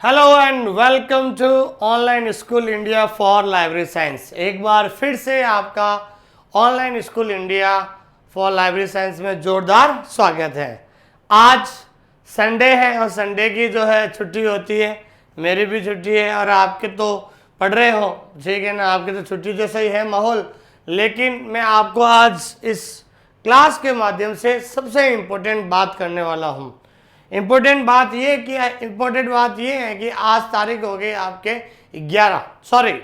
Hello and welcome to online school India for library science. एक बार फिर से आपका online school India for library science में जोरदार स्वागत है। आज संडे है और संडे की जो है छुट्टी होती है, मेरी भी छुट्टी है और आपके तो पढ़ रहे हो, ठीक है ना, आपके तो छुट्टी जैसा ही है माहौल। लेकिन मैं आपको आज इस क्लास के माध्यम से सबसे इम्पोर्टेंट बात करने वाला हूँ। इम्पोर्टेंट बात ये है कि आज तारीख हो गई आपके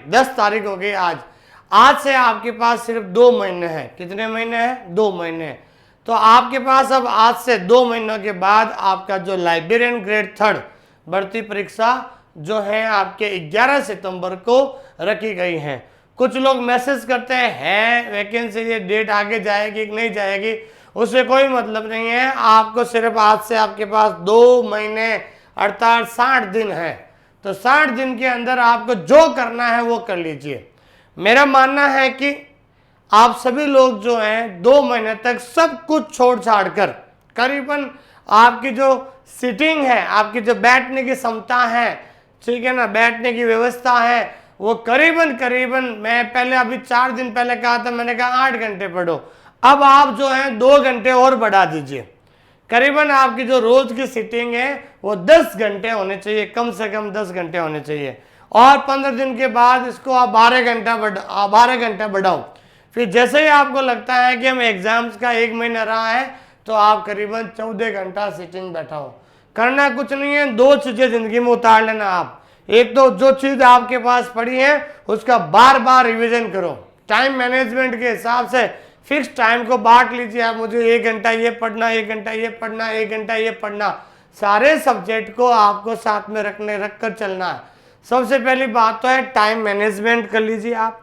10 तारीख हो गई आज से आपके पास सिर्फ 2 महीने हैं। कितने महीने हैं? 2 महीने हैं। तो आपके पास अब आज से 2 महीनों के बाद आपका जो लाइब्रेरियन ग्रेड 3 भर्ती परीक्षा जो है आपके 11 सितंबर को रखी गई है। कुछ लोग मैसेज करते हैं वैकेंसी, ये डेट आगे जाएगी कि नहीं जाएगी, उससे कोई मतलब नहीं है। आपको सिर्फ आज से आपके पास 2 महीने अर्थात 60 दिन है। तो 60 दिन के अंदर आपको जो करना है वो कर लीजिए। मेरा मानना है कि आप सभी लोग जो हैं 2 महीने तक सब कुछ छोड़ छाड़ कर करीबन आपकी जो सिटिंग है, आपकी जो बैठने की क्षमता है, ठीक है ना, बैठने की व्यवस्था है, वो करीबन मैं पहले अभी 4 दिन पहले कहा था, मैंने कहा 8 घंटे पढ़ो। अब आप जो है 2 घंटे और बढ़ा दीजिए। करीबन आपकी जो रोज की सिटिंग है वो 10 घंटे होने चाहिए, कम से कम 10 घंटे होने चाहिए। और 15 दिन के बाद इसको आप 12 घंटा बढ़ाओ। फिर जैसे ही आपको लगता है कि हम एग्जाम्स का 1 महीना रहा है तो आप करीबन 14 घंटा सिटिंग बैठाओ। करना कुछ नहीं है, 2 चीजें जिंदगी में उतार लेना आप। एक तो जो चीज आपके पास पड़ी है उसका बार बार रिवीजन करो। टाइम मैनेजमेंट के हिसाब से फिक्स टाइम को बांट लीजिए। आप मुझे 1 घंटा ये पढ़ना, 1 घंटा ये पढ़ना, 1 घंटा ये पढ़ना। सारे सब्जेक्ट को आपको साथ में रख कर चलना है। सबसे पहली बात तो है टाइम मैनेजमेंट कर लीजिए आप।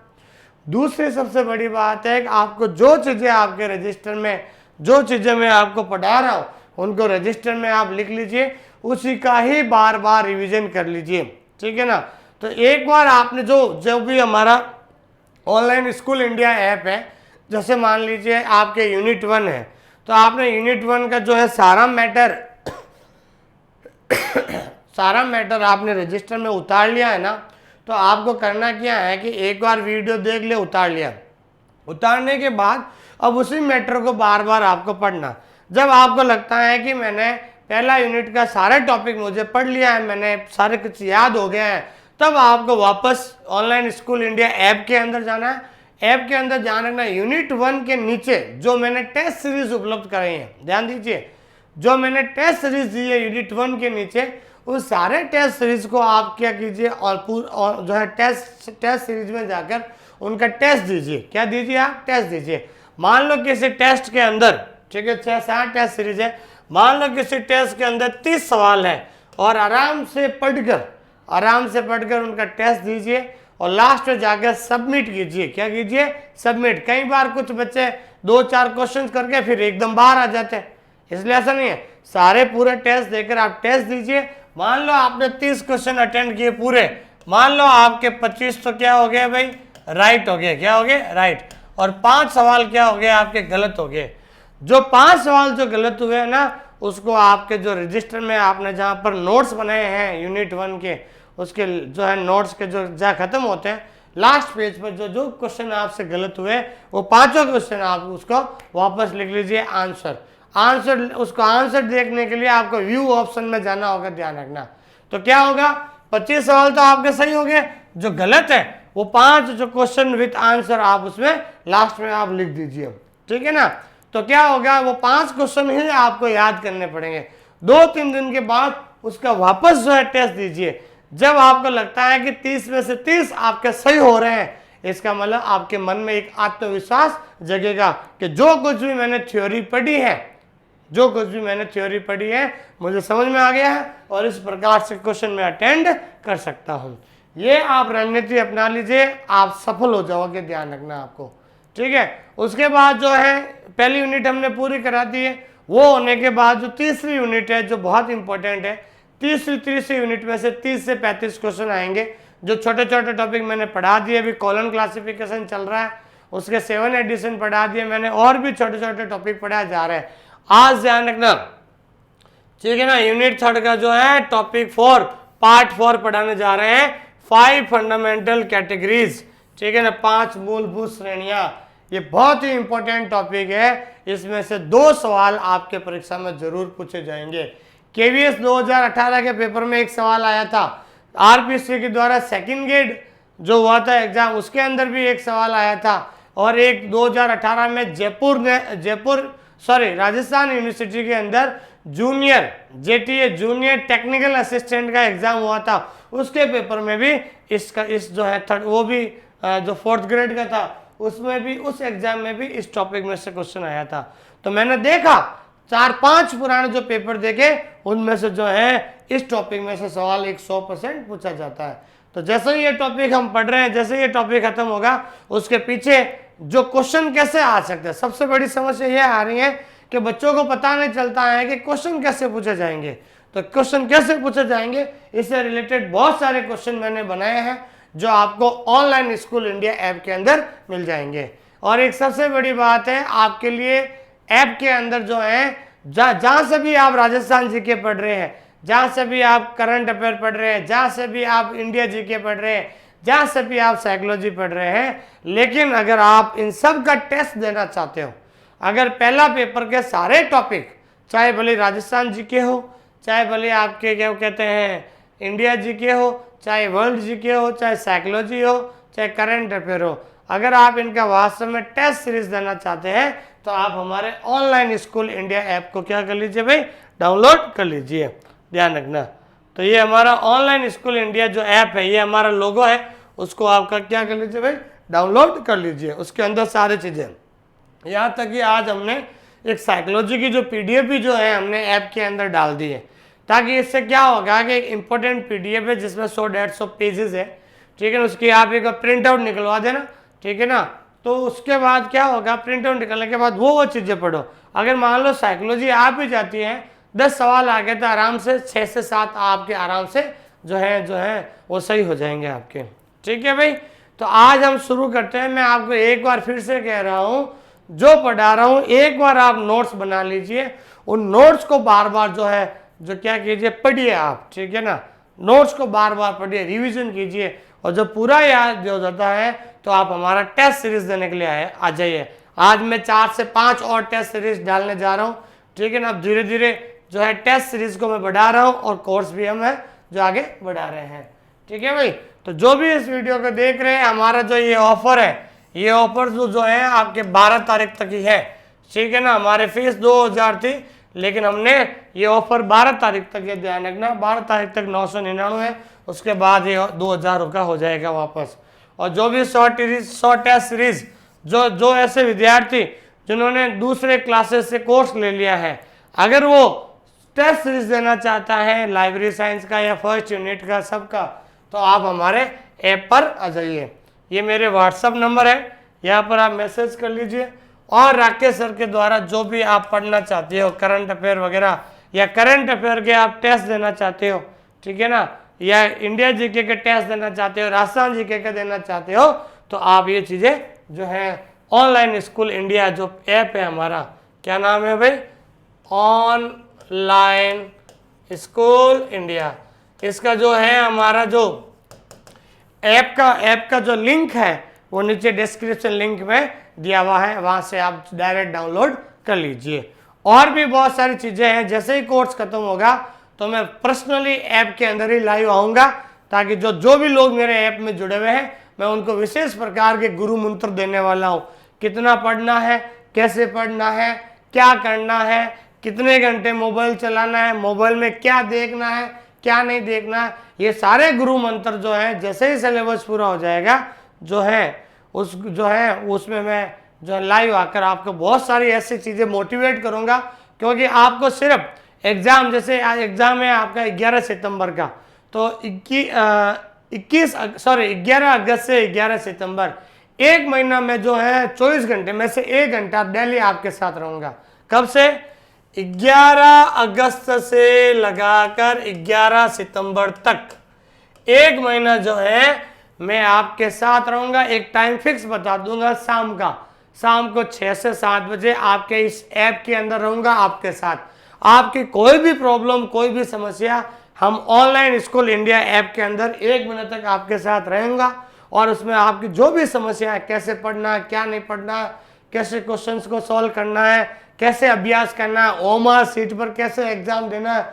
दूसरी सबसे बड़ी बात है कि आपको जो चीज़ें आपके रजिस्टर में, जो चीज़ें मैं आपको पढ़ा रहा हूँ उनको रजिस्टर में आप लिख लीजिए, उसी का ही बार बार रिविजन कर लीजिए, ठीक है ना। तो एक बार आपने जो भी हमारा ऑनलाइन स्कूल इंडिया ऐप है, जैसे मान लीजिए आपके यूनिट 1 है, तो आपने यूनिट 1 का जो है सारा मैटर आपने रजिस्टर में उतार लिया है ना। तो आपको करना क्या है कि एक बार वीडियो देख ले, उतार लिया, उतारने के बाद अब उसी मैटर को बार बार आपको पढ़ना। जब आपको लगता है कि मैंने पहला यूनिट का सारे टॉपिक मुझे पढ़ लिया है, मैंने सारे कुछ याद हो गया है, तब आपको वापस ऑनलाइन स्कूल इंडिया ऐप के अंदर जाना है। ऐप के अंदर ध्यान रखना, यूनिट 1 के नीचे जो मैंने टेस्ट सीरीज उपलब्ध कराई है, ध्यान दीजिए, जो मैंने टेस्ट सीरीज दी है यूनिट 1 के नीचे, उस सारे टेस्ट सीरीज को आप क्या कीजिए और जो है टेस्ट सीरीज में जाकर उनका टेस्ट दीजिए। क्या दीजिए आप? टेस्ट दीजिए। मान लो किसी टेस्ट के अंदर, ठीक है, 6-7 टेस्ट सीरीज है, मान लो किसी टेस्ट के अंदर 30 सवाल है और आराम से पढ़कर उनका टेस्ट दीजिए और लास्ट में जाकर सबमिट कीजिए। क्या कीजिए? सबमिट। कई बार कुछ बच्चे 2-4 क्वेश्चन करके फिर एकदम बाहर आ जाते हैं, इसलिए ऐसा नहीं है। सारे पूरे टेस्ट देकर आप टेस्ट दीजिए। मान लो आपने 30 क्वेश्चन अटेंड किए पूरे, मान लो आपके 25 तो क्या हो गया भाई? राइट हो गए। क्या हो गए? राइट। और 5 सवाल क्या हो गए? आपके गलत हो गए। जो 5 सवाल जो गलत हुए ना, उसको आपके जो रजिस्टर में आपने जहाँ पर नोट्स बनाए हैं यूनिट 1 के, उसके जो है नोट्स के जो जहाँ खत्म होते हैं लास्ट पेज पर जो क्वेश्चन आपसे गलत हुए वो 5 क्वेश्चन आप उसको वापस लिख लीजिए उसको आंसर देखने के लिए आपको व्यू ऑप्शन में जाना होगा, ध्यान रखना। तो क्या होगा? 25 सवाल तो आपके सही हो गए, जो गलत है वो 5 जो क्वेश्चन विथ आंसर आप उसमें लास्ट में आप लिख दीजिए, ठीक है ना। तो क्या होगा? वो 5 क्वेश्चन ही आपको याद करने पड़ेंगे। 2-3 दिन के बाद उसका वापस जो है टेस्ट दीजिए। जब आपको लगता है कि 30 में से 30 आपके सही हो रहे हैं, इसका मतलब आपके मन में एक आत्मविश्वास जगेगा कि जो कुछ भी मैंने थ्योरी पढ़ी है मुझे समझ में आ गया है और इस प्रकार से क्वेश्चन में अटेंड कर सकता हूँ। ये आप रणनीति अपना लीजिए, आप सफल हो जाओगे, ध्यान रखना आपको, ठीक है। उसके बाद जो है पहली यूनिट हमने पूरी करा दी है। वो होने के बाद जो तीसरी यूनिट है जो बहुत इंपॉर्टेंट है, तीसरी यूनिट में से 30 से 35 क्वेश्चन आएंगे। जो छोटे छोटे टॉपिक मैंने पढ़ा दिए, अभी कॉलन क्लासिफिकेशन चल रहा है, उसके 7 एडिशन पढ़ा दिए मैंने, और भी छोटे छोटे टॉपिक पढ़ाए जा रहे हैं। आज ध्यान रखना, ठीक है ना। यूनिट 3 का जो है टॉपिक 4 पार्ट 4 पढ़ाने जा रहे हैं 5 फंडामेंटल कैटेगरीज, ठीक है ना, 5 मूलभूत श्रेणियां। ये बहुत ही इंपॉर्टेंट टॉपिक है, इसमें से 2 सवाल आपके परीक्षा में जरूर पूछे जाएंगे। केवीएस 2018 के पेपर में एक सवाल आया था, आरपीसी के द्वारा सेकंड ग्रेड जो हुआ था एग्जाम, उसके अंदर भी एक सवाल आया था, और एक 2018 में राजस्थान यूनिवर्सिटी के अंदर junior JTA junior technical assistant का एग्जाम हुआ था, उसके पेपर में भी इस जो है थर्ड वो भी जो 4th ग्रेड का था उसमें भी, उस एग्जाम में भी इस टॉपिक में से क्वेश्चन आया था। तो मैंने देखा 4-5 पुराने जो पेपर देखे उनमें से जो है इस टॉपिक में से सवाल 100% पूछा जाता है। तो जैसे ही ये टॉपिक हम पढ़ रहे हैं, जैसे ये टॉपिक खत्म होगा उसके पीछे जो क्वेश्चन कैसे आ सकते हैं, सबसे बड़ी समस्या ये आ रही है कि बच्चों को पता नहीं चलता है कि क्वेश्चन कैसे पूछे जाएंगे। तो क्वेश्चन कैसे पूछे जाएंगे, इससे रिलेटेड बहुत सारे क्वेश्चन मैंने बनाए हैं जो आपको ऑनलाइन स्कूल इंडिया ऐप के अंदर मिल जाएंगे। और एक सबसे बड़ी बात है, आपके लिए ऐप के अंदर जो है जहाँ से भी आप राजस्थान जीके पढ़ रहे हैं, जहाँ से भी आप करंट अफेयर पढ़ रहे हैं, जहाँ से भी आप इंडिया जीके पढ़ रहे हैं, जहाँ से भी आप साइकोलॉजी पढ़ रहे हैं, लेकिन अगर आप इन सब का टेस्ट देना चाहते हो, अगर पहला पेपर के सारे टॉपिक, चाहे भले राजस्थान जीके हो, चाहे भले आपके क्या कहते हैं इंडिया जीके हो, चाहे वर्ल्ड जीके हो, चाहे साइकोलॉजी हो, चाहे करंट अफेयर हो, अगर आप इनका वास्तव में टेस्ट सीरीज देना चाहते हैं तो आप हमारे ऑनलाइन स्कूल इंडिया ऐप को क्या कर लीजिए भाई, डाउनलोड कर लीजिए, ध्यान रखना। तो ये हमारा ऑनलाइन स्कूल इंडिया जो ऐप है, ये हमारा लोगो है, उसको आपका क्या कर लीजिए भाई, डाउनलोड कर लीजिए। उसके अंदर सारी चीज़ें, यहाँ तक कि आज हमने एक साइकोलॉजी की जो पीडीएफ भी जो है हमने ऐप के अंदर डाल दी है, ताकि इससे क्या होगा कि एक इम्पोर्टेंट पीडीएफ है जिसमें 100-150 पेजेस है, ठीक है ना, उसकी आप एक प्रिंट आउट निकलवा देना, ठीक है ना। तो उसके बाद क्या होगा, प्रिंट आउट निकलने के बाद वो चीज़ें पढ़ो। अगर मान लो साइकोलॉजी आ भी जाती है, 10 सवाल आ गए तो आराम से 6 से 7 आपके आराम से जो है वो सही हो जाएंगे आपके, ठीक है भाई। तो आज हम शुरू करते हैं। मैं आपको एक बार फिर से कह रहा हूँ, जो पढ़ा रहा हूँ एक बार आप नोट्स बना लीजिए, उन नोट्स को बार बार जो क्या कीजिए, पढ़िए आप, ठीक है ना, नोट्स को बार बार पढ़िए, रिवीजन कीजिए, और जब पूरा याद हो जाता है तो आप हमारा टेस्ट सीरीज देने के लिए आ जाइए। आज मैं 4 से 5 और टेस्ट सीरीज डालने जा रहा हूँ, ठीक है ना। अब धीरे धीरे जो है टेस्ट सीरीज को मैं बढ़ा रहा हूँ और कोर्स भी हम है जो आगे बढ़ा रहे हैं, ठीक है भाई। तो जो भी इस वीडियो को देख रहे हैं, हमारा जो ये ऑफर है, ये ऑफर जो है आपके 12 तारीख तक ही है, ठीक है ना। हमारे फीस 2000 थी, लेकिन हमने ये ऑफर 12 तारीख तक, ये ध्यान रखना, 12 तारीख तक 999 है, उसके बाद ये 2000 का हो जाएगा वापस। और जो भी 100 टेस्ट सीरीज जो ऐसे विद्यार्थी जिन्होंने दूसरे क्लासेस से कोर्स ले लिया है, अगर वो टेस्ट सीरीज देना चाहता है लाइब्रेरी साइंस का या फर्स्ट यूनिट का सबका, तो आप हमारे ऐप पर आ जाइए। ये मेरे व्हाट्सअप नंबर है, यहाँ पर आप मैसेज कर लीजिए, और राकेश सर के द्वारा जो भी आप पढ़ना चाहते हो, करंट अफेयर वगैरह, या करंट अफेयर के आप टेस्ट देना चाहते हो, ठीक है ना, या इंडिया जीके के टेस्ट देना चाहते हो, राजस्थान जीके का देना चाहते हो, तो आप ये चीज़ें जो है ऑनलाइन स्कूल इंडिया जो ऐप है हमारा, क्या नाम है भाई, ऑनलाइन स्कूल इंडिया, इसका जो है हमारा जो ऐप का जो लिंक है वो नीचे डिस्क्रिप्शन लिंक में दिया हुआ है, वहाँ से आप डायरेक्ट डाउनलोड कर लीजिए। और भी बहुत सारी चीज़ें हैं, जैसे ही कोर्स खत्म होगा तो मैं पर्सनली ऐप के अंदर ही लाइव आऊँगा, ताकि जो भी लोग मेरे ऐप में जुड़े हुए हैं, मैं उनको विशेष प्रकार के गुरु मंत्र देने वाला हूँ। कितना पढ़ना है, कैसे पढ़ना है, क्या करना है, कितने घंटे मोबाइल चलाना है, मोबाइल में क्या देखना है, क्या नहीं देखना है, ये सारे गुरु मंत्र जो है, जैसे ही सिलेबस पूरा हो जाएगा उसमें मैं जो है लाइव आकर आपको बहुत सारी ऐसी चीज़ें मोटिवेट करूँगा। क्योंकि आपको सिर्फ एग्ज़ाम, जैसे एग्ज़ाम है आपका 11 सितंबर का, तो 11 अगस्त से 11 सितंबर, 1 महीना में जो है 24 घंटे में से 1 घंटा डेली आपके साथ रहूँगा। कब से? 11 अगस्त से लगाकर 11 सितंबर तक 1 महीना जो है मैं आपके साथ रहूँगा। एक टाइम फिक्स बता दूंगा, शाम को 6 से 7 बजे आपके इस ऐप के अंदर रहूँगा आपके साथ। आपकी कोई भी प्रॉब्लम, कोई भी समस्या हम ऑनलाइन स्कूल इंडिया ऐप के अंदर 1 महीने तक आपके साथ रहेंगे और उसमें आपकी जो भी समस्या है, कैसे पढ़ना है, क्या नहीं पढ़ना है, कैसे क्वेश्चंस को सॉल्व करना है, कैसे अभ्यास करना है, ओमा सीट पर कैसे एग्जाम देना है,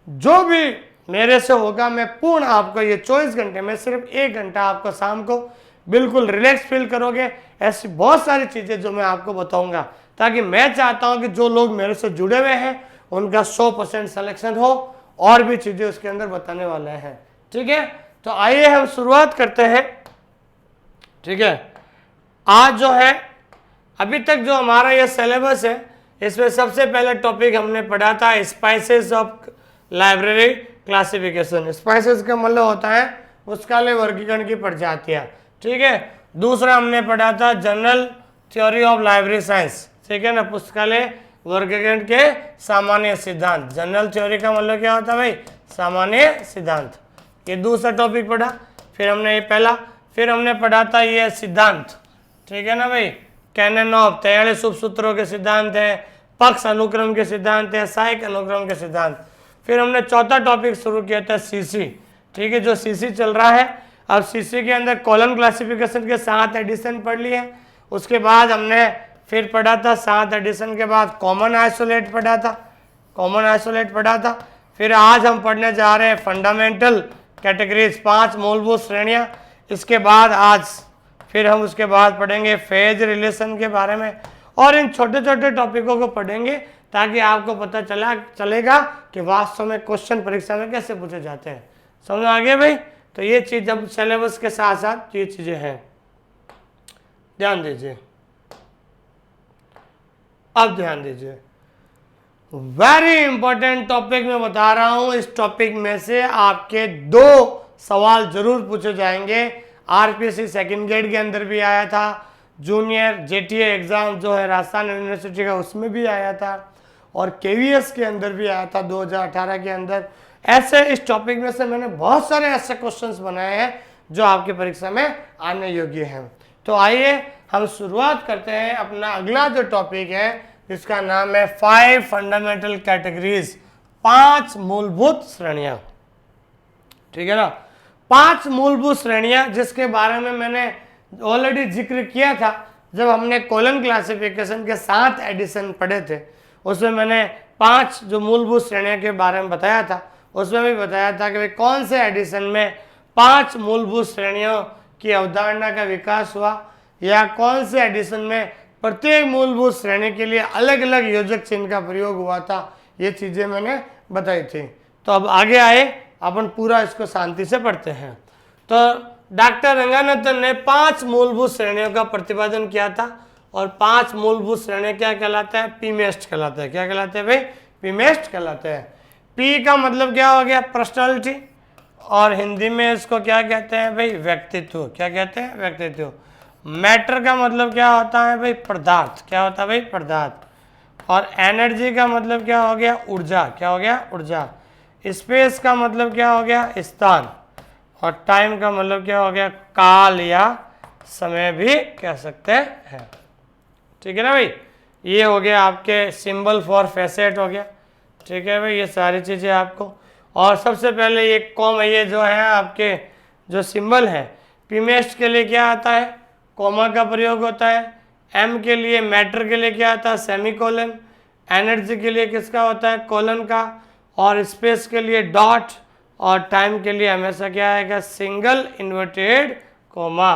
जो भी मेरे से होगा मैं पूर्ण आपको ये 24 घंटे में सिर्फ 1 घंटा आपको शाम को बिल्कुल रिलैक्स फील करोगे। ऐसी बहुत सारी चीज़ें जो मैं आपको बताऊंगा, ताकि मैं चाहता हूं कि जो लोग मेरे से जुड़े हुए हैं उनका 100% सिलेक्शन हो, और भी चीज़ें उसके अंदर बताने वाले हैं। ठीक है, तो आइए हम शुरुआत करते हैं। ठीक है, आज जो है अभी तक जो हमारा ये सिलेबस है, इसमें सबसे पहले टॉपिक हमने पढ़ा था spices of library classification. Spices का मतलब होता है पुस्तकालय वर्गीकरण की प्रजातियां। ठीक है, दूसरा हमने पढ़ा था general theory of library science. ठीक है ना, पुस्तकालय वर्गीकरण के सामान्य सिद्धांत। जनरल थ्योरी का मतलब क्या होता है भाई, सामान्य सिद्धांत। ये दूसरा टॉपिक पढ़ा। फिर हमने ये पहला, फिर हमने पढ़ा था ये सिद्धांत। ठीक है ना भाई, कैनन ऑफ 43 उपसूत्रों के सिद्धांत है, पक्ष अनुक्रम के सिद्धांत है, सहायक अनुक्रम के सिद्धांत। फिर हमने चौथा टॉपिक शुरू किया था सीसी। ठीक है, जो सीसी चल रहा है, अब सीसी के अंदर कॉलम क्लासिफिकेशन के 7 एडिशन पढ़ लिए। उसके बाद हमने फिर पढ़ा था 7 एडिशन के बाद कॉमन आइसोलेट पढ़ा था, कॉमन आइसोलेट पढ़ा था। फिर आज हम पढ़ने जा रहे हैं फंडामेंटल कैटेगरीज, 5 मूलभूत श्रेणियां। इसके बाद आज फिर हम उसके बाद पढ़ेंगे फेज रिलेशन के बारे में, और इन छोटे छोटे टॉपिकों को पढ़ेंगे ताकि आपको पता चलेगा कि वास्तव में क्वेश्चन परीक्षा में कैसे पूछे जाते हैं। समझ आ गया भाई? तो ये चीज अब सिलेबस के साथ साथ ये चीजें हैं, ध्यान दीजिए। अब ध्यान दीजिए, वेरी इंपॉर्टेंट टॉपिक मैं बता रहा हूं। इस टॉपिक में से आपके 2 सवाल जरूर पूछे जाएंगे। आरपीएससी सेकंड ग्रेड के अंदर भी आया था, जूनियर जेटीए एग्जाम जो है राजस्थान यूनिवर्सिटी का उसमें भी आया था, और केवीएस के अंदर भी आया था 2018 के अंदर। ऐसे इस टॉपिक में से मैंने बहुत सारे ऐसे क्वेश्चंस बनाए हैं जो आपकी परीक्षा में आने योग्य हैं। तो आइए हम शुरुआत करते हैं अपना अगला जो टॉपिक है, जिसका नाम है 5 फंडामेंटल कैटेगरीज, 5 मूलभूत श्रेणियां। ठीक है ना, 5 मूलभूत श्रेणियां, जिसके बारे में मैंने ऑलरेडी जिक्र किया था जब हमने कॉलम क्लासिफिकेशन के 7 एडिशन पढ़े थे। उसमें मैंने 5 जो मूलभूत श्रेणियों के बारे में बताया था। उसमें भी बताया था कि भाई कौन से एडिशन में 5 मूलभूत श्रेणियों की अवधारणा का विकास हुआ, या कौन से एडिशन में प्रत्येक मूलभूत श्रेणी के लिए अलग अलग योजक चिन्ह का प्रयोग हुआ था। ये चीज़ें मैंने बताई थी। तो अब आगे आए, अपन पूरा इसको शांति से पढ़ते हैं। तो डॉक्टर रंगानाथन ने 5 मूलभूत श्रेणियों का प्रतिपादन किया था, और 5 मूलभूत श्रेणी क्या कहलाता है, पीमेस्ट कहलाता है। क्या कहलाते हैं भाई, पीमेस्ट कहलाते हैं। पी का मतलब क्या हो गया, पर्सनालिटी, और हिंदी में इसको क्या कहते हैं भाई, व्यक्तित्व। क्या कहते हैं, व्यक्तित्व। मैटर का मतलब क्या होता है भाई, पदार्थ। क्या होता है भाई, पदार्थ। और एनर्जी का मतलब क्या हो गया, ऊर्जा। क्या हो गया, ऊर्जा। स्पेस का मतलब क्या हो गया, स्थान। और टाइम का मतलब क्या हो गया, काल या समय भी कह सकते हैं। ठीक है ना भाई, ये हो गया आपके सिंबल फॉर फैसेट हो गया। ठीक है भाई, ये सारी चीज़ें आपको, और सबसे पहले ये ये जो है आपके जो सिंबल है, पीमेस्ट के लिए क्या आता है, कॉमा का प्रयोग होता है। एम के लिए, मैटर के लिए क्या आता है, सेमीकोलन। एनर्जी के लिए किसका होता है, कोलन का। और स्पेस के लिए डॉट, और टाइम के लिए हमेशा क्या आएगा, सिंगल इन्वर्टेड कोमा।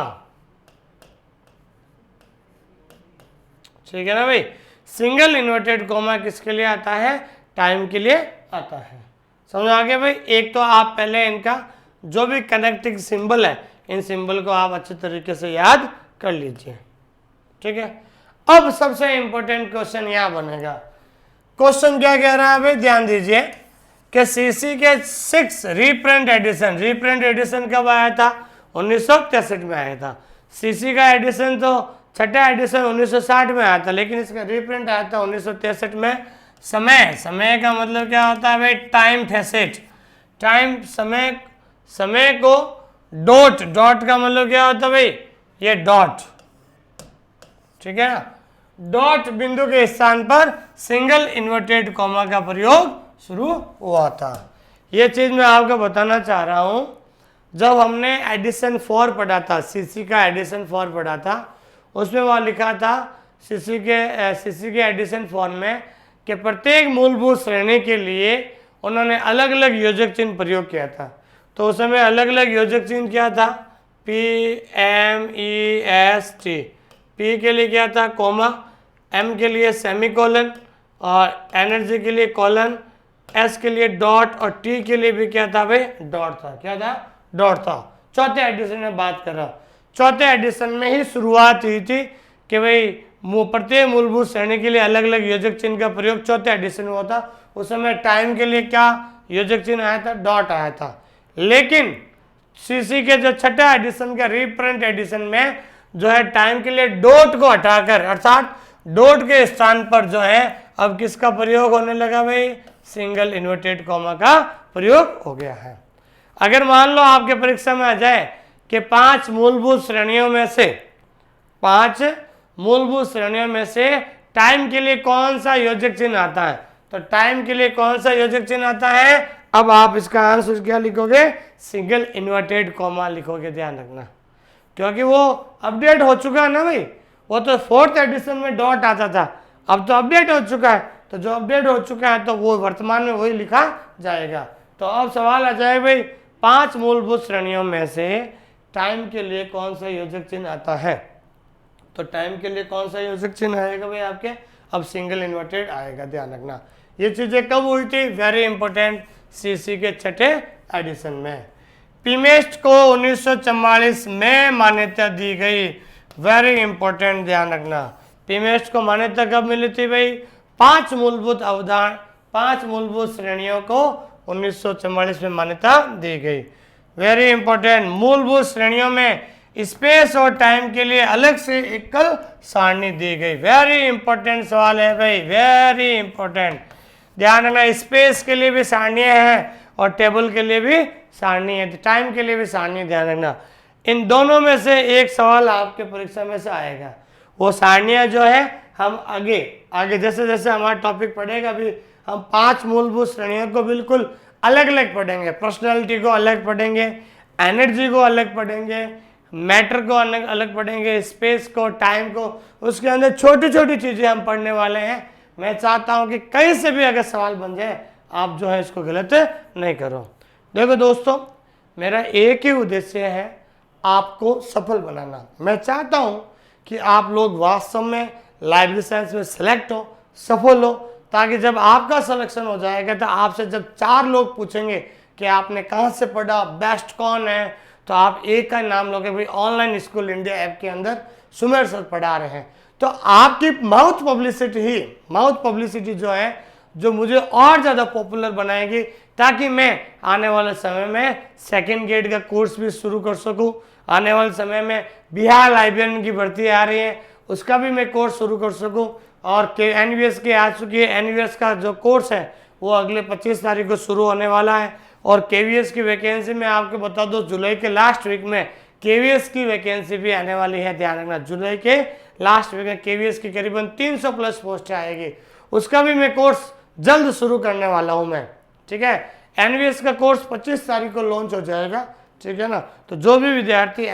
ठीक है ना भाई, सिंगल इन्वर्टेड कोमा किसके लिए आता है, टाइम के लिए आता है। समझ आ गया भाई? एक तो आप पहले इनका जो भी कनेक्टिंग सिंबल है, इन सिंबल को आप अच्छे तरीके से याद कर लीजिए। ठीक है, अब सबसे इंपॉर्टेंट क्वेश्चन यहां बनेगा। क्वेश्चन क्या कह रहा है भाई, ध्यान दीजिए कि सीसी के 6 रीप्रिंट एडिशन कब आया था, 1963 में आया था। सीसी का एडिशन तो छठा एडिशन 1960 में आया था, लेकिन इसका रीप्रिंट आया था 1963 में। समय का मतलब क्या होता है भाई, टाइम फैसेट। टाइम, समय को डॉट का मतलब क्या होता है भाई, ये डॉट। ठीक है ना, डॉट बिंदु के स्थान पर सिंगल इन्वर्टेड कॉमा का प्रयोग शुरू हुआ था। ये चीज़ मैं आपको बताना चाह रहा हूँ। जब हमने एडिशन 4 पढ़ा था, सीसी का एडिशन 4 पढ़ा था, उसमें वहाँ लिखा था सीसी के एडिशन 4 में कि प्रत्येक मूलभूत श्रेणी के लिए उन्होंने अलग अलग योजक चिन्ह प्रयोग किया था। तो उस समय अलग अलग योजक चिन्ह क्या था? PMEST। P के लिए क्या था? कोमा, M के लिए सेमीकोलन, और एनर्जी के लिए कॉलन, S के लिए डॉट, और T के लिए भी क्या था भाई? डॉट था। क्या था? डॉट था। चौथे एडिशन में बात कर रहा हूँ। चौथे एडिशन में ही शुरुआत हुई थी कि भाई प्रत्येक मूलभूत श्रेणी के लिए अलग अलग योजक चिन्ह का प्रयोग चौथे एडिशन में होता। उस समय टाइम के लिए क्या योजक चिन्ह आया था? डॉट आया था। लेकिन सीसी के जो छठा एडिशन का रीप्रिंट एडिशन में जो है टाइम के लिए डॉट को हटाकर, अर्थात डॉट के स्थान पर जो है अब किसका प्रयोग होने लगा भाई? सिंगल इन्वर्टेड कॉमा का प्रयोग हो गया है। अगर मान लो आपके परीक्षा में आ जाए कि 5 मूलभूत श्रेणियों में से टाइम के लिए कौन सा योजक चिन्ह आता है, तो टाइम के लिए कौन सा योजक चिन्ह आता है? अब आप इसका आंसर क्या लिखोगे? सिंगल इन्वर्टेड कॉमा लिखोगे, ध्यान रखना, क्योंकि वो अपडेट हो चुका है ना भाई। वो तो 4th एडिशन में डॉट आता था, अब तो अपडेट हो चुका है। तो जो अपडेट हो चुका है तो वो वर्तमान में वही लिखा जाएगा। तो अब सवाल आ जाए भाई 5 मूलभूत श्रेणियों में से टाइम के लिए कौन सा योजक चिन्ह आता है? तो टाइम के लिए कौन सा योजक चिन्ह आएगा भाई आपके? अब सिंगल इन्वर्टेड आएगा, ध्यान रखना। ये चीजें कब हुई थी? वेरी इंपॉर्टेंट, सीसी के छठे एडिशन में। पीमेस्ट को 1944 में मान्यता दी गई, वेरी इंपॉर्टेंट, ध्यान रखना। पीमेस्ट को मान्यता कब मिली थी भाई? 5 मूलभूत श्रेणियों को 1944 में मान्यता दी गई, वेरी इंपॉर्टेंट। मूलभूत श्रेणियों में स्पेस और टाइम के लिए अलग से एकल सारणी दी गई, वेरी इंपॉर्टेंट सवाल है भाई, वेरी इंपॉर्टेंट, ध्यान रखना। स्पेस के लिए भी सारणियाँ हैं और टेबल के लिए भी सारणी है, टाइम के लिए भी सारणी, ध्यान रखना। इन दोनों में से एक सवाल आपके परीक्षा में से आएगा। वो सारणियाँ जो है हम आगे जैसे जैसे हमारा टॉपिक पढ़ेगा, अभी हम 5 मूलभूत श्रेणियों को बिल्कुल अलग अलग पढ़ेंगे। पर्सनैलिटी को अलग पढ़ेंगे, एनर्जी को अलग पढ़ेंगे, मैटर को अलग पढ़ेंगे, स्पेस को, टाइम को, उसके अंदर छोटी छोटी चीज़ें हम पढ़ने वाले हैं। मैं चाहता हूं कि कहीं से भी अगर सवाल बन जाए आप जो है इसको गलत नहीं करो। देखो दोस्तों, मेरा एक ही उद्देश्य है, आपको सफल बनाना। मैं चाहता हूं कि आप लोग वास्तव में लाइब्रेरी साइंस में सेलेक्ट हो, सफल हो, ताकि जब आपका सिलेक्शन हो जाएगा तो आपसे जब 4 लोग पूछेंगे कि आपने कहाँ से पढ़ा, बेस्ट कौन है, तो आप एक का नाम लोगे, भाई ऑनलाइन स्कूल इंडिया ऐप के अंदर सुमेर सर पढ़ा रहे हैं। तो आपकी माउथ पब्लिसिटी जो है, जो मुझे और ज़्यादा पॉपुलर बनाएगी, ताकि मैं आने वाले समय में 2nd ग्रेड का कोर्स भी शुरू कर सकूं। आने वाले समय में बिहार लाइब्रेरियन की भर्ती आ रही है, उसका भी मैं कोर्स शुरू कर सकूं। और NVS की आ चुकी है, NVS का जो कोर्स है वो अगले 25 तारीख को शुरू होने वाला है। और KVS की वैकेंसी में आपको बता दो, जुलाई के लास्ट वीक में KVS की वैकेंसी भी आने वाली है, ध्यान रखना। जुलाई के लास्ट वीक में KVS की करीबन 300 प्लस पोस्टें आएगी, उसका भी मैं कोर्स जल्द शुरू करने वाला हूं मैं, ठीक है। NVS का कोर्स 25 तारीख को लॉन्च हो जाएगा, ठीक है ना। तो जो भी विद्यार्थी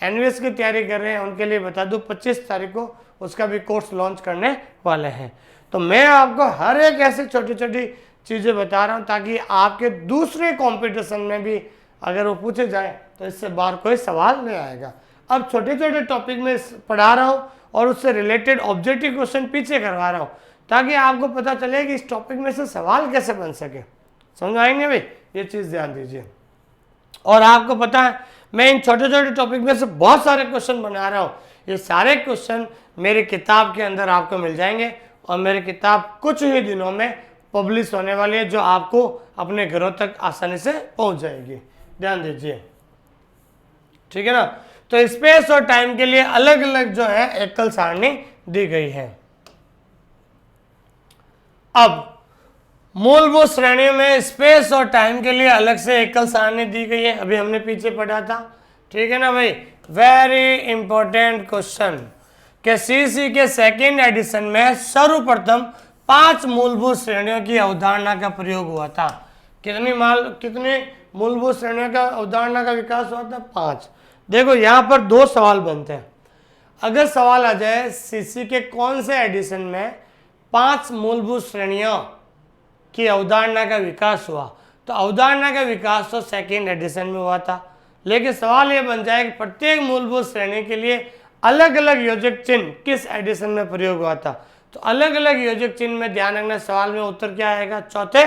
NVS की तैयारी कर रहे हैं उनके लिए बता दूं 25 तारीख को उसका भी कोर्स लॉन्च करने वाले हैं। तो मैं आपको हर एक ऐसी छोटी छोटी चीज़ें बता रहा हूँ ताकि आपके दूसरे कंपटीशन में भी अगर वो पूछे जाए तो इससे बाहर कोई सवाल नहीं आएगा। अब छोटे छोटे टॉपिक में पढ़ा रहा हूँ और उससे रिलेटेड ऑब्जेक्टिव क्वेश्चन पीछे करवा रहा हूँ, ताकि आपको पता चले कि इस टॉपिक में से सवाल कैसे बन सके। समझ आएंगे भाई, ये चीज़ ध्यान दीजिए। और आपको पता है मैं इन छोटे छोटे टॉपिक में से बहुत सारे क्वेश्चन बना रहा हूँ। ये सारे क्वेश्चन मेरी किताब के अंदर आपको मिल जाएंगे और मेरी किताब कुछ ही दिनों में पब्लिश होने वाली है, जो आपको अपने घरों तक आसानी से पहुंच जाएगी, ध्यान दीजिए, ठीक है ना। तो स्पेस और टाइम के लिए अलग अलग जो है एकल सारणी दी गई है। अब मूलभूत श्रेणियों में स्पेस और टाइम के लिए अलग से एकल सारणी दी गई है, अभी हमने पीछे पढ़ा था, ठीक है ना भाई। वेरी इंपॉर्टेंट क्वेश्चन के सीसी के 2nd एडिशन में सर्वप्रथम 5 मूलभूत श्रेणियों की अवधारणा का प्रयोग हुआ था। कितनी मूलभूत श्रेणियों का अवधारणा का विकास हुआ था? 5। देखो यहाँ पर 2 सवाल बनते हैं। अगर सवाल आ जाए सीसी के कौन से एडिशन में 5 मूलभूत श्रेणियों की अवधारणा का विकास हुआ, तो अवधारणा का विकास तो सेकेंड एडिशन में हुआ था। लेकिन सवाल ये बन जाए कि प्रत्येक मूलभूत श्रेणी के लिए अलग अलग योजक चिन्ह किस एडिशन में प्रयोग हुआ था, तो अलग अलग योजक चिन्ह में ध्यान रखना, सवाल में उत्तर क्या आएगा? चौथे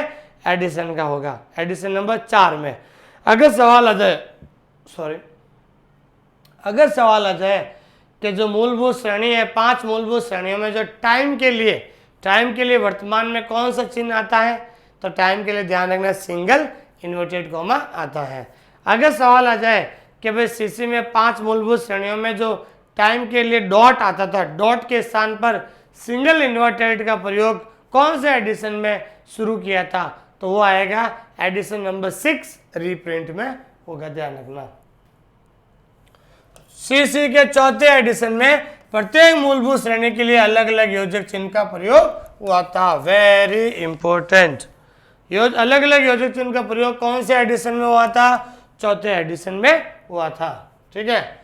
एडिशन का होगा, एडिशन नंबर 4 में। अगर सवाल आ जाए कि जो मूलभूत श्रेणी है, 5 मूलभूत श्रेणियों में जो टाइम के लिए वर्तमान में कौन सा चिन्ह आता है, तो टाइम के लिए ध्यान रखना सिंगल इन्वर्टेड कॉमा आता है। अगर सवाल आ जाए कि भाई सीसी में 5 मूलभूत श्रेणियों में जो टाइम के लिए डॉट आता था, डॉट के स्थान पर सिंगल इन्वर्टेड का प्रयोग कौन से एडिशन में शुरू किया था, तो वो आएगा एडिशन नंबर 6 रीप्रिंट में होगा, ध्यान रखना। सीसी के चौथे एडिशन में प्रत्येक मूलभूत श्रेणी के लिए अलग अलग योजक चिन्ह का प्रयोग हुआ था। वेरी इंपॉर्टेंट, अलग अलग योजक चिन्ह का प्रयोग कौन से एडिशन में हुआ था? चौथे एडिशन में हुआ था। ठीक है।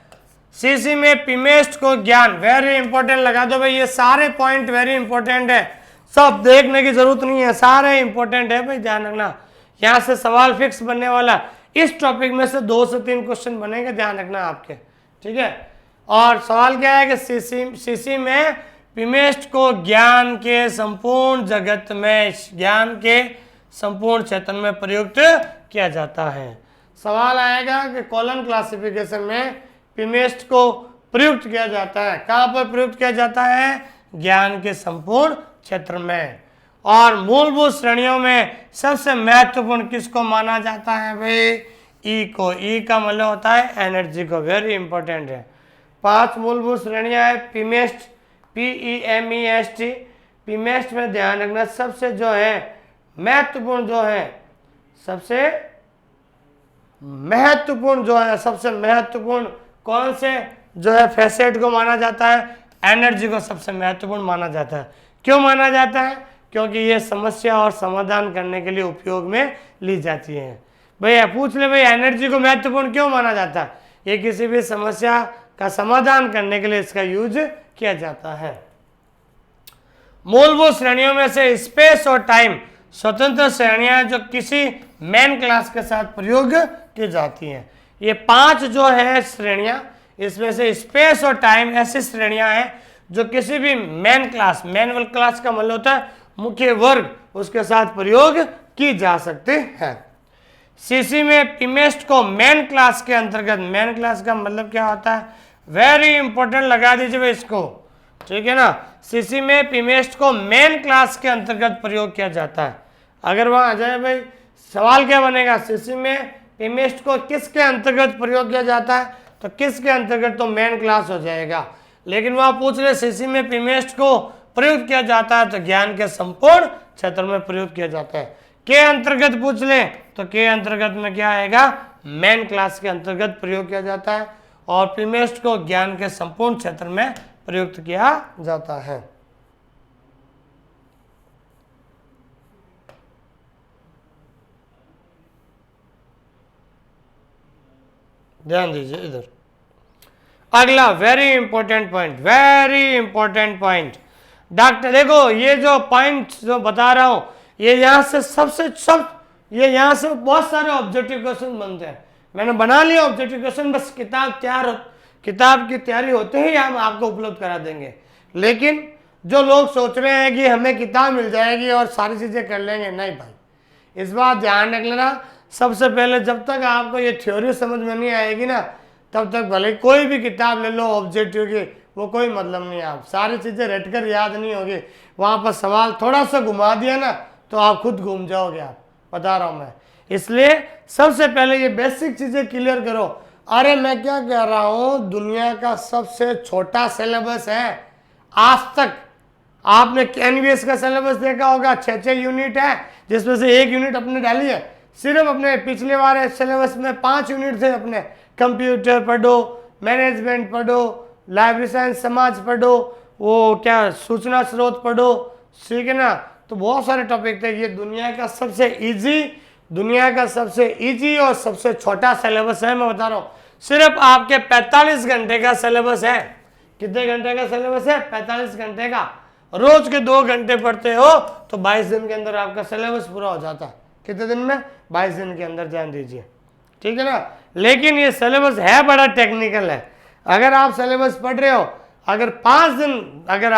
सीसी में पिमेस्ट को ज्ञान, वेरी इंपॉर्टेंट लगा दो भाई, ये सारे पॉइंट वेरी इंपॉर्टेंट है, सब देखने की जरूरत नहीं है, सारे इंपॉर्टेंट है भाई, ध्यान रखना। यहाँ से सवाल फिक्स बनने वाला, इस टॉपिक में से 2 से 3 क्वेश्चन बनेंगे, ध्यान रखना आपके। ठीक है। और सवाल क्या है कि सीसी में पिमेस्ट को ज्ञान के संपूर्ण जगत में, ज्ञान के संपूर्ण क्षेत्र में प्रयुक्त किया जाता है। सवाल आएगा कि कॉलम क्लासिफिकेशन में पिमेस्ट को प्रयुक्त किया जाता है, कहाँ पर प्रयुक्त किया जाता है? ज्ञान के संपूर्ण क्षेत्र में। और मूलभूत श्रेणियों में सबसे महत्वपूर्ण किसको माना जाता है भाई? ई को। ई का मतलब होता है एनर्जी को, वेरी इंपॉर्टेंट है। 5 मूलभूत श्रेणियां है पिमेस्ट, PEMEST। पिमेस्ट में ध्यान रखना सबसे जो है महत्वपूर्ण सबसे महत्वपूर्ण कौन से जो है फैसेट को माना जाता है? एनर्जी को सबसे महत्वपूर्ण माना जाता है। क्यों माना जाता है? क्योंकि ये समस्या और समाधान करने के लिए उपयोग में ली जाती है। भैया पूछ ले भाई, एनर्जी को महत्वपूर्ण क्यों माना जाता है? ये किसी भी समस्या का समाधान करने के लिए इसका यूज किया जाता है। मूलभूत श्रेणियों में से स्पेस और टाइम स्वतंत्र श्रेणियां जो किसी मेन क्लास के साथ प्रयोग की जाती हैं। ये 5 जो है श्रेणियां, इसमें से स्पेस और टाइम ऐसी श्रेणियां हैं जो किसी भी मेन क्लास का मतलब होता है मुख्य वर्ग, उसके साथ प्रयोग की जा सकती है। सीसी में पिमेस्ट को मेन क्लास के अंतर्गत, मेन क्लास का मतलब क्या होता है? वेरी इंपॉर्टेंट लगा दीजिए भाई इसको, ठीक है ना। सीसी में पिमेस्ट को मेन क्लास के अंतर्गत प्रयोग किया जाता है। अगर वहां आ जाए भाई, सवाल क्या बनेगा? सीसी में पिमेस्ट को किसके अंतर्गत प्रयोग किया जाता है, तो किसके अंतर्गत, तो मेन क्लास हो जाएगा। लेकिन वहां पूछ रहे सीसी में पिमेस्ट को प्रयुक्त किया जाता है, तो ज्ञान के संपूर्ण क्षेत्र में प्रयुक्त किया जाता है। के अंतर्गत पूछ ले तो के अंतर्गत में क्या आएगा? मेन क्लास के अंतर्गत प्रयोग किया जाता है, और पिमेस्ट को ज्ञान के संपूर्ण क्षेत्र में प्रयुक्त किया जाता है। ध्यान दीजिए इधर। अगला वेरी इंपॉर्टेंट पॉइंट, डॉक्टर देखो ये जो पॉइंट जो बता रहा हूं, ये यहाँ से यहाँ से बहुत सारे ऑब्जेक्टिव क्वेश्चन बनते हैं। मैंने बना लिया ऑब्जेक्टिव क्वेश्चन, बस किताब की तैयारी होते ही हम आपको उपलब्ध करा देंगे। लेकिन जो लोग सोच रहे हैं कि हमें किताब मिल जाएगी और सारी चीजें कर लेंगे, नहीं भाई, इस बात ध्यान रख लेना। सबसे पहले जब तक आपको ये थ्योरी समझ में नहीं आएगी ना, तब तक भले कोई भी किताब ले लो ऑब्जेक्टिव की, वो कोई मतलब नहीं है। आप सारी चीजें रटकर याद नहीं होगी, वहां पर सवाल थोड़ा सा घुमा दिया ना तो आप खुद घूम जाओगे, आप बता रहा हूं मैं। इसलिए सबसे पहले ये बेसिक चीजें क्लियर करो। अरे मैं क्या कह रहा हूं, दुनिया का सबसे छोटा सिलेबस है आज तक। आपने एनवीएस का सिलेबस देखा होगा, 6 यूनिट है, जिसमें से 1 यूनिट अपने डाली है। सिर्फ अपने पिछले बार सिलेबस में 5 यूनिट थे अपने। कंप्यूटर पढ़ो, मैनेजमेंट पढ़ो, लाइब्रेरी साइंस समाज पढ़ो, वो क्या सूचना स्रोत पढ़ो, ठीक है ना। तो बहुत सारे टॉपिक थे। ये दुनिया का सबसे इजी दुनिया का सबसे इजी और सबसे छोटा सिलेबस है, मैं बता रहा हूँ। सिर्फ आपके 45 घंटे का सिलेबस है। कितने घंटे का सिलेबस है? 45 घंटे का। रोज के 2 घंटे पढ़ते हो तो 22 दिन के अंदर आपका सिलेबस पूरा हो जाता है। कितने दिन में? 22 दिन के अंदर, ध्यान दीजिए, ठीक है ना। लेकिन ये सिलेबस है बड़ा टेक्निकल है। अगर आप सिलेबस पढ़ रहे हो, अगर 5 दिन अगर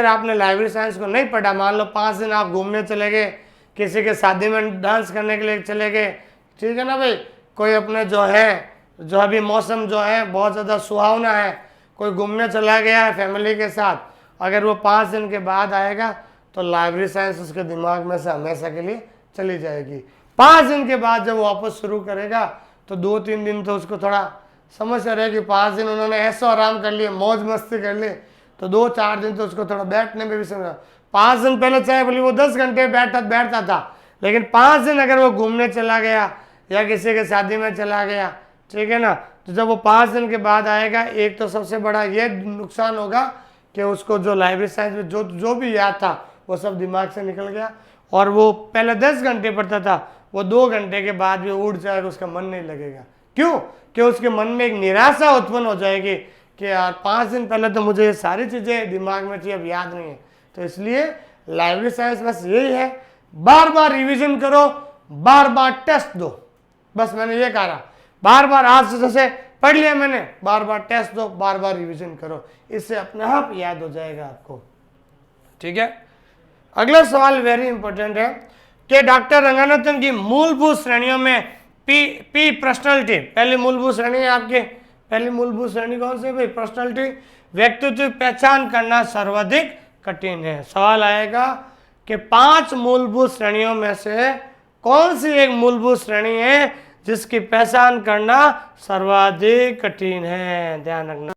आपने लाइब्रेरी साइंस को नहीं पढ़ा, मान लो 5 दिन आप घूमने चले गए, किसी के शादी में डांस करने के लिए चले गए, ठीक है ना भाई, कोई अपने जो अभी मौसम जो है बहुत ज़्यादा सुहावना है, कोई घूमने चला गया है फैमिली के साथ, अगर वो 5 दिन के बाद आएगा तो लाइब्रेरी साइंस उसके दिमाग में से हमेशा के लिए चली जाएगी। 5 दिन के बाद जब वापस शुरू करेगा तो 2-3 दिन तो उसको थोड़ा समस्या रहेगी। 5 दिन उन्होंने ऐसा आराम कर लिया, मौज मस्ती कर ली, तो 2-4 दिन तो उसको थोड़ा बैठने में भी समझा। 5 दिन पहले चाहे बोली वो 10 घंटे बैठता था, लेकिन 5 दिन अगर वो घूमने चला गया या किसी के शादी में चला गया, ठीक है ना, तो जब वो 5 दिन के बाद आएगा, एक तो सबसे बड़ा ये नुकसान होगा कि उसको जो लाइब्रेरी साइंस में जो भी याद था वो सब दिमाग से निकल गया, और वो पहले 10 घंटे पढ़ता था, वो 2 घंटे के बाद भी उठ जाएगा, उसका मन नहीं लगेगा। क्यों? कि उसके मन में एक निराशा उत्पन्न हो जाएगी कि यार 5 दिन पहले तो मुझे ये सारी चीज़ें दिमाग में थी, अब याद नहीं है। तो इसलिए लाइब्रेरी साइंस बस यही है, बार बार रिवीजन करो, बार बार टेस्ट दो। बस मैंने ये कहा, बार बार आज से जैसे पढ़ लिया मैंने, बार बार टेस्ट दो, बार बार रिवीजन करो, इससे अपने आप याद हो जाएगा आपको, ठीक है। अगला सवाल वेरी इंपॉर्टेंट है कि डॉक्टर रंगानाथन की मूलभूत श्रेणियों में पी पर्सनालिटी, पहली मूलभूत श्रेणी है आपके, पहली मूलभूत श्रेणी कौन सी है भाई? पर्सनालिटी। व्यक्तित्व की पहचान करना सर्वाधिक कठिन है। सवाल आएगा कि 5 मूलभूत श्रेणियों में से कौन सी एक मूलभूत श्रेणी है जिसकी पहचान करना सर्वाधिक कठिन है? ध्यान रखना,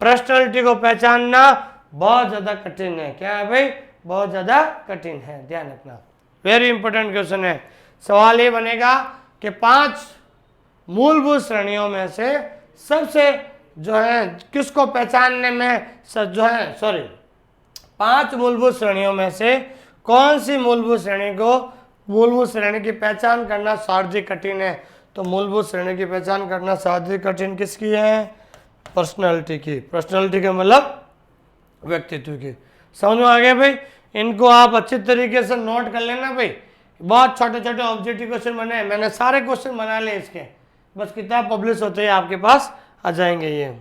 पर्सनालिटी को पहचानना बहुत ज्यादा कठिन है। क्या है भाई? बहुत ज्यादा कठिन है, ध्यान रखना, वेरी इंपॉर्टेंट क्वेश्चन है। सवाल ये बनेगा कि 5 मूलभूत श्रेणियों में से सबसे जो है किसको पहचानने में जो है 5 मूलभूत श्रेणियों में से कौन सी मूलभूत श्रेणी की पहचान करना सर्वाधिक कठिन है? तो मूलभूत श्रेणी की पहचान करना सर्वाधिक कठिन किसकी है? पर्सनालिटी की। पर्सनालिटी का मतलब व्यक्तित्व की। समझ में आ गया भाई? इनको आप अच्छी तरीके से नोट कर लेना भाई। बहुत छोटे छोटे ऑब्जेक्टिव क्वेश्चन बने, मैंने सारे क्वेश्चन बना लिए इसके, बस किताब पब्लिश होते ही आपके पास आ जाएंगे ये,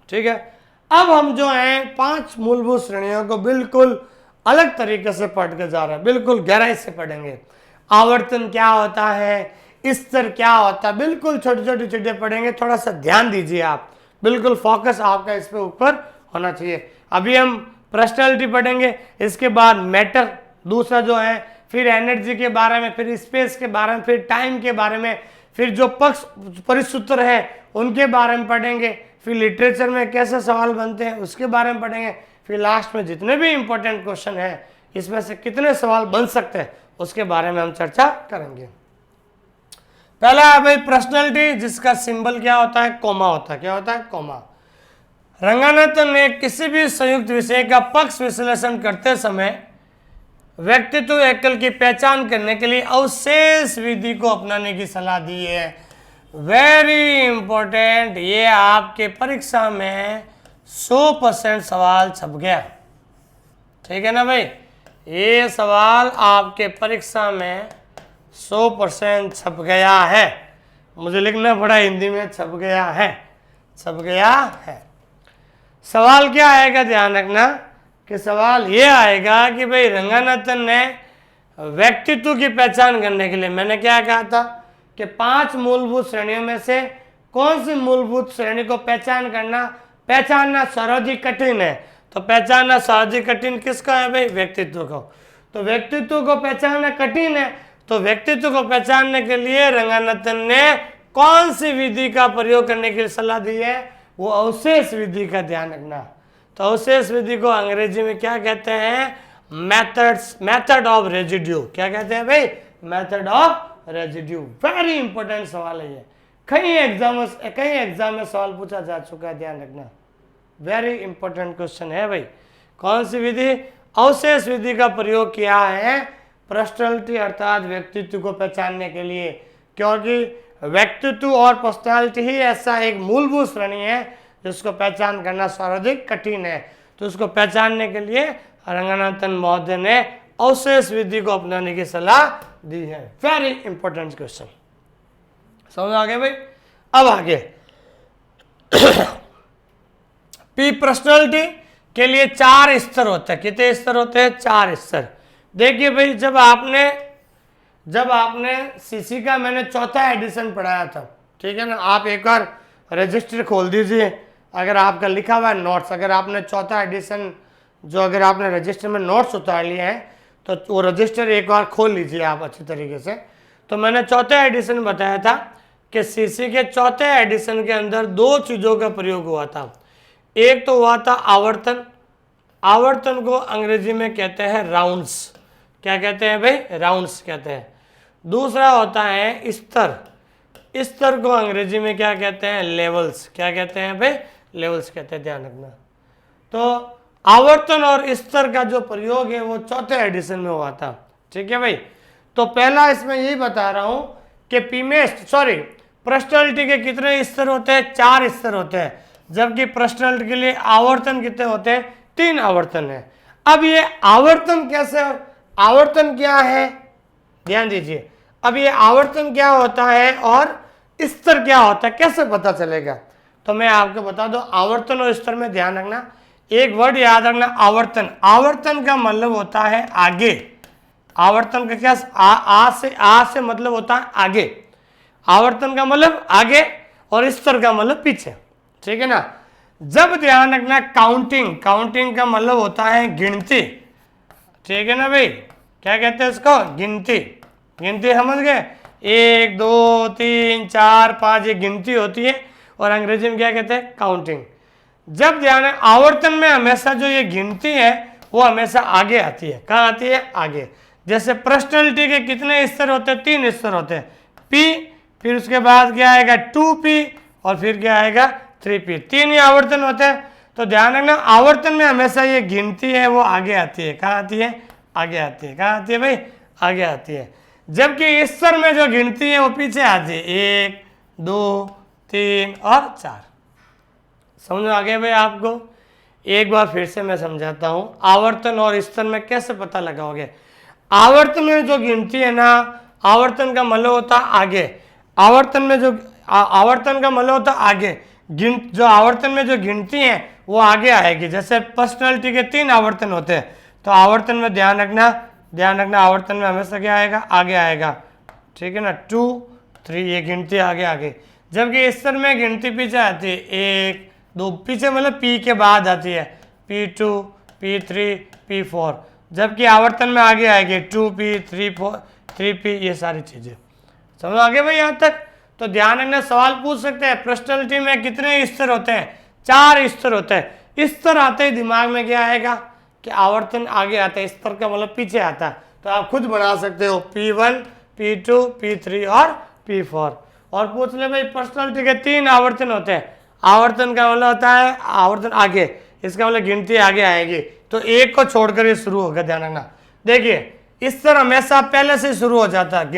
ठीक है। अब हम जो है 5 मूलभूत श्रेणियों को बिल्कुल अलग तरीके से पढ़ के जा रहे हैं, बिल्कुल गहराई से पढ़ेंगे। आवर्तन क्या होता है, स्तर क्या होता है, बिल्कुल छोटी छोटी चीजें पढ़ेंगे। थोड़ा सा ध्यान दीजिए आप, बिल्कुल फोकस आपका इस पे ऊपर होना चाहिए। अभी हम पर्सनालिटी पढ़ेंगे, इसके बाद मैटर दूसरा जो है, फिर एनर्जी के बारे में, फिर स्पेस के बारे में, फिर टाइम के बारे में, फिर जो पक्ष परिसूत्र है उनके बारे में पढ़ेंगे, फिर लिटरेचर में कैसे सवाल बनते हैं उसके बारे में पढ़ेंगे, फिर लास्ट में जितने भी इंपॉर्टेंट क्वेश्चन है इसमें से कितने सवाल बन सकते हैं उसके बारे में हम चर्चा करेंगे। पहला है भाई पर्सनालिटी, जिसका सिंबल क्या होता है? कोमा होता है। क्या होता है? कोमा। रंगानाथन ने किसी भी संयुक्त विषय का पक्ष विश्लेषण करते समय व्यक्तित्व एकल की पहचान करने के लिए अवशेष विधि को अपनाने की सलाह दी है। वेरी इंपॉर्टेंट, ये आपके परीक्षा में 100% सवाल छप गया, ठीक है ना भाई? ये सवाल आपके परीक्षा में 100% छप गया है। मुझे लिखना पड़ा हिंदी में, छप गया है, छप गया है। सवाल क्या आएगा? ध्यान रखना कि सवाल ये आएगा कि भाई रंगानाथन ने व्यक्तित्व की पहचान करने के लिए, मैंने क्या कहा था कि 5 मूलभूत श्रेणियों में से कौन सी मूलभूत श्रेणी को पहचानना सर्वाधिक कठिन है। तो पहचानना सर्वाधिक कठिन किसका है भाई? व्यक्तित्व को। तो व्यक्तित्व को पहचानना कठिन है, तो व्यक्तित्व को पहचानने के लिए रंगानाथन ने कौन सी विधि का प्रयोग करने की सलाह दी है? वो अवशेष विधि का ध्यान रखना। तो अवशेष विधि को अंग्रेजी में क्या कहते हैं? Method of residue. क्या कहते हैं भाई? Method of residue. Very important सवाल है ये, कई एग्जाम में सवाल पूछा जा चुका है, ध्यान रखना, वेरी इंपॉर्टेंट क्वेश्चन है भाई। कौन सी विधि? अवशेष विधि का प्रयोग किया है पर्सनालिटी अर्थात व्यक्तित्व को पहचानने के लिए, क्योंकि व्यक्तित्व और पर्सनालिटी ही ऐसा एक मूलभूत श्रेणी है जिसको पहचान करना सर्वाधिक कठिन है। तो उसको पहचानने के लिए रंगनाथन महोदय ने अवशेष विधि को अपनाने की सलाह दी है। वेरी इंपॉर्टेंट क्वेश्चन, समझ आ गया भाई। अब आगे पी पर्सनालिटी के लिए 4 स्तर होते हैं। कितने स्तर होते हैं? 4 स्तर। देखिए भाई, जब आपने सीसी का मैंने चौथा एडिशन पढ़ाया था, ठीक है ना, आप एक बार रजिस्टर खोल दीजिए, अगर आपका लिखा हुआ है नोट्स, अगर आपने चौथा एडिशन जो अगर आपने रजिस्टर में नोट्स उतार लिए हैं तो वो रजिस्टर एक बार खोल लीजिए आप अच्छी तरीके से। तो मैंने चौथे एडिशन में बताया था कि सीसी के चौथे एडिशन के अंदर 2 चीज़ों का प्रयोग हुआ था। एक तो हुआ था आवर्तन, आवर्तन को अंग्रेजी में कहते हैं राउंड्स। क्या कहते हैं भाई? राउंड्स कहते हैं। दूसरा होता है स्तर, स्तर को अंग्रेजी में क्या कहते हैं? लेवल्स। क्या कहते हैं भाई? लेवल्स कहते हैं, ध्यान रखना। तो आवर्तन और स्तर का जो प्रयोग है वो चौथे एडिशन में हुआ था, ठीक है भाई। तो पहला इसमें यही बता रहा हूं कि पर्सनालिटी के कितने स्तर होते हैं? 4 स्तर होते हैं, जबकि पर्सनालिटी के लिए आवर्तन कितने होते हैं? 3 आवर्तन है। अब ये आवर्तन कैसे, आवर्तन क्या है, ध्यान दीजिए। अब ये आवर्तन क्या होता है और स्तर क्या होता है, कैसे पता चलेगा? तो मैं आपको बता दूं, आवर्तन और स्तर में ध्यान रखना, एक वर्ड याद रखना, आवर्तन। आवर्तन का मतलब होता है आगे। आवर्तन का क्या? आ से मतलब होता है आगे। आवर्तन का मतलब आगे और स्तर का मतलब पीछे, ठीक है ना। जब ध्यान रखना काउंटिंग, काउंटिंग का मतलब होता है गिनती, ठीक है ना भाई। क्या कहते हैं इसको? गिनती। गिनती समझ गए? 1 2 3 4 5 ये गिनती होती है, और अंग्रेजी में क्या कहते हैं? काउंटिंग। जब ध्यान है आवर्तन में हमेशा जो ये गिनती है वो हमेशा आगे आती है। कहाँ आती है? आगे। जैसे पर्सनालिटी के कितने स्तर होते हैं? 3 स्तर होते हैं। पी, फिर उसके बाद क्या आएगा? 2P, और फिर क्या आएगा? 3P। 3 ही आवर्तन होते हैं। तो ध्यान रखना आवर्तन में हमेशा ये गिनती है वो आगे आती है। कहाँ आती है? आगे आती है। कहाँ आती है भाई? आगे आती है। जबकि स्तर में जो गिनती है वो पीछे आती है, 1 2 3 और 4। समझ आ गया भाई आपको? एक बार फिर से मैं समझाता हूं, आवर्तन और स्तर में कैसे पता लगाओगे। आवर्तन में जो गिनती है ना, आवर्तन का मतलब होता है आगे। आवर्तन में जो आवर्तन का मतलब होता है आगे, जो आवर्तन में जो गिनती है वो आगे आएगी। जैसे पर्सनालिटी के 3 आवर्तन होते हैं, तो आवर्तन में ध्यान रखना आवर्तन में हमेशा क्या आएगा? आगे आएगा, ठीक है ना। 2 3 ये गिनती आगे आगे, जबकि स्तर में गिनती पीछे आती है, 1 2 पीछे मतलब P के बाद आती है, P2 P3 P4, जबकि आवर्तन में आगे आएगी 2P 3P ये सारी चीज़ें। समझ आ गए भाई यहाँ तक? तो ध्यान रखना, सवाल पूछ सकते हैं पर्सनालिटी में कितने स्तर होते हैं? 4 स्तर होते हैं। स्तर आते ही दिमाग में क्या आएगा कि आवर्तन आगे आता है, स्तर का मतलब पीछे आता है। तो आप खुद बना सकते हो P1 P2 P3 और P4। और पूछ ले भाई पर्सनालिटी के 3 आवर्तन होते हैं, आवर्तन का मतलब होता है आवर्तन आगे, इसका मतलब गिनती आगे आएगी, तो 1 को छोड़कर ये शुरू होगा। ध्यान रखना, देखिए स्तर हमेशा पहले से शुरू हो जाता है,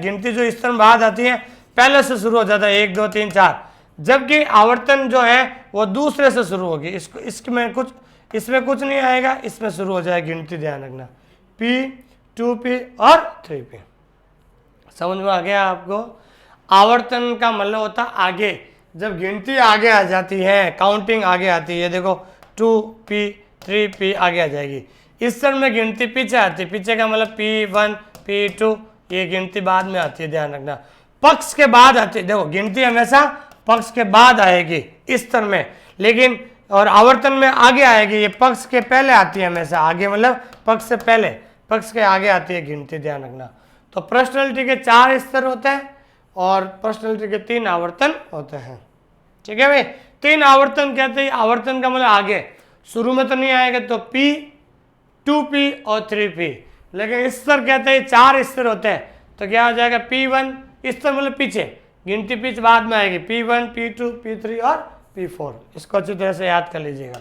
गिनती जो स्तर में बाद आती है पहले से शुरू हो जाता है, 1 2 3 4, जबकि आवर्तन जो है वो दूसरे से शुरू होगी। इसमें कुछ नहीं आएगा, इसमें शुरू हो जाए गिनती। ध्यान रखना P 2P और 3P। समझ में आ गया आपको? आवर्तन का मतलब होता है आगे, जब गिनती आगे आ जाती है, काउंटिंग आगे आती है, देखो 2P 3P आगे आ जाएगी। इस स्तर में गिनती पीछे आती है, पीछे का मतलब P1 P2 ये गिनती बाद में आती है। ध्यान रखना पक्ष के बाद आती है, देखो गिनती हमेशा पक्ष के बाद आएगी इस स्तर में, लेकिन और आवर्तन में आगे आएगी, ये पक्ष के पहले आती है हमेशा। आगे मतलब पक्ष से पहले, पक्ष के आगे आती है गिनती। ध्यान रखना। तो पर्सनालिटी के 4 स्तर होते हैं और पर्सनालिटी के 3 आवर्तन होते हैं, ठीक है भाई। 3 आवर्तन कहते हैं, आवर्तन का मतलब आगे, शुरू में तो नहीं आएगा, तो P 2P और 3P, लेकिन स्तर कहते हैं 4 स्तर होते हैं, तो क्या हो जाएगा P1 स्तर मतलब पीछे, गिनती पीछे बाद में आएगी, P1 P2 P3 और P4। इसको अच्छी तरह से याद कर लीजिएगा।